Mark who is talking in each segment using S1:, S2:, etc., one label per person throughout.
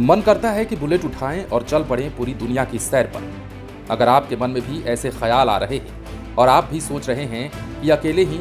S1: मन करता है कि बुलेट उठाएं और चल पड़ें पूरी दुनिया की सैर पर। अगर आपके मन में भी ऐसे ख्याल आ रहे हैं और आप भी सोच रहे हैं कि अकेले ही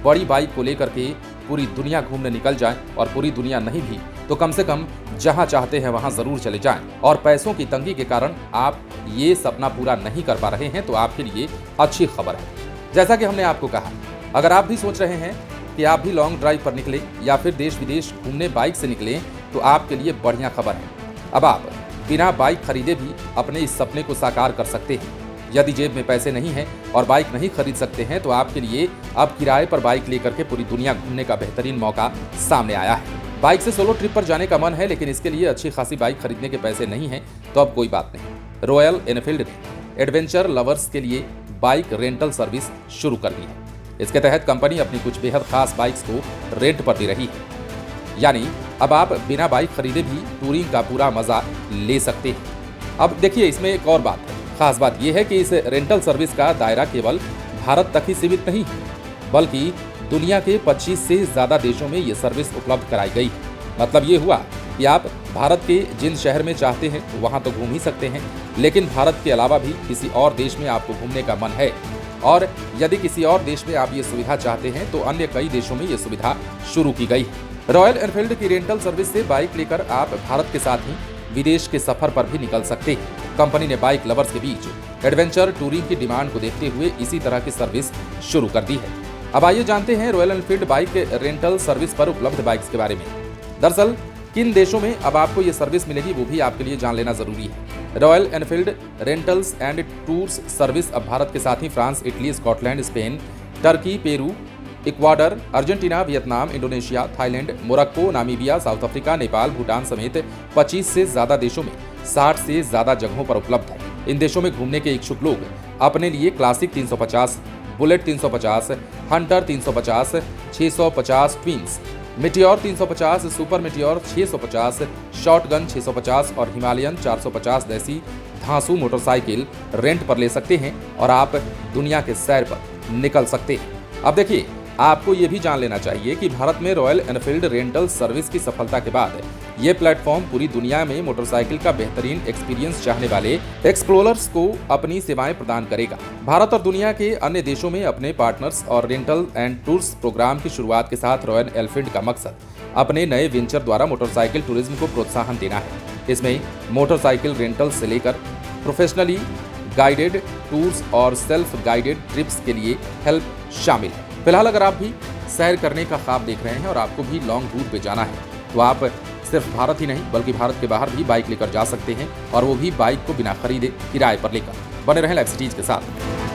S1: बड़ी बाइक को लेकर के पूरी दुनिया घूमने निकल जाएं और पूरी दुनिया नहीं भी तो कम से कम जहां चाहते हैं वहां जरूर चले जाएं, और पैसों की तंगी के कारण आप ये सपना पूरा नहीं कर पा रहे हैं, तो आपके लिए अच्छी खबर है। जैसा कि हमने आपको कहा, अगर आप भी सोच रहे हैं कि आप भी लॉन्ग ड्राइव पर निकले या फिर देश विदेश घूमने बाइक से निकले, तो आपके लिए बढ़िया खबर है। अब आप बिना बाइक खरीदे भी अपने इस सपने को साकार कर सकते हैं। यदि जेब में पैसे नहीं हैं और बाइक नहीं खरीद सकते हैं, तो आपके लिए अब किराए पर बाइक लेकर के पूरी दुनिया घूमने का बेहतरीन मौका सामने आया है। बाइक से सोलो ट्रिप पर जाने का मन है, लेकिन इसके लिए अच्छी खासी बाइक खरीदने के पैसे नहीं हैं, तो अब कोई बात नहीं। रॉयल एनफील्ड ने एडवेंचर लवर्स के लिए बाइक रेंटल सर्विस शुरू कर दी है। इसके तहत कंपनी अपनी कुछ बेहद खास बाइक्स को रेंट पर दे रही है, यानी अब आप बिना बाइक खरीदे भी टूरिंग का पूरा मजा ले सकते हैं। अब देखिए, इसमें एक और बात है। खास बात यह है कि इस रेंटल सर्विस का दायरा केवल भारत तक ही सीमित नहीं है, बल्कि दुनिया के 25 से ज्यादा देशों में ये सर्विस उपलब्ध कराई गई है। मतलब ये हुआ कि आप भारत के जिन शहर में चाहते हैं वहां तो घूम ही सकते हैं, लेकिन भारत के अलावा भी किसी और देश में आपको घूमने का मन है, और यदि किसी और देश में आप ये सुविधा चाहते हैं, तो अन्य कई देशों में ये सुविधा शुरू की गई है। रॉयल एनफील्ड की रेंटल सर्विस से बाइक लेकर आप भारत के साथ ही विदेश के सफर पर भी निकल सकते हैं। कंपनी ने बाइक लवर्स के बीच एडवेंचर टूरिंग की डिमांड को देखते हुए इसी तरह की सर्विस शुरू कर दी है। अब आइए जानते हैं royal Enfield bike rental service पर उपलब्ध बाइक्स के बारे में। दरअसल किन देशों में अब आपको ये सर्विस मिलेगी, वो भी आपके लिए जान लेना जरूरी है। Royal Enfield rentals and tours service अब भारत के साथ ही France, Italy, Scotland, Spain, Turkey, Peru, Ecuador, Argentina, Vietnam, Indonesia, Thailand, Morocco, Namibia, South Africa, Nepal, Bhutan समेत 25 से ज्यादा देशों में 60 से ज्यादा जगहों पर उपलब्ध है। इन देशों में घूमने के इच्छुक लोग अपने लिए classic 350, bullet 350, Hunter 350, 650 twins, Meteor 350, super Meteor 650, shotgun 650 और हिमालयन 450 जैसी धांसू मोटरसाइकिल रेंट पर ले सकते हैं और आप दुनिया के सैर पर निकल सकते हैं। अब देखिए, आपको ये भी जान लेना चाहिए कि भारत में रॉयल एनफील्ड रेंटल सर्विस की सफलता के बाद ये प्लेटफॉर्म पूरी दुनिया में मोटरसाइकिल का बेहतरीन एक्सपीरियंस चाहने वाले एक्सप्लोरर्स को अपनी सेवाएं प्रदान करेगा। भारत और दुनिया के अन्य देशों में अपने पार्टनर्स और रेंटल एंड टूर्स प्रोग्राम की शुरुआत के साथ रॉयल एनफील्ड का मकसद अपने नए वेंचर द्वारा मोटरसाइकिल टूरिज्म को प्रोत्साहन देना है। इसमें मोटरसाइकिल रेंटल से लेकर प्रोफेशनली गाइडेड टूर्स और सेल्फ गाइडेड ट्रिप्स के लिए हेल्प शामिल है। फिलहाल अगर आप भी सैर करने का ख्वाब देख रहे हैं और आपको भी लॉन्ग रूट पे जाना है, तो आप सिर्फ भारत ही नहीं बल्कि भारत के बाहर भी बाइक लेकर जा सकते हैं, और वो भी बाइक को बिना खरीदे किराए पर लेकर। बने रहें लाइव सिटीज के साथ।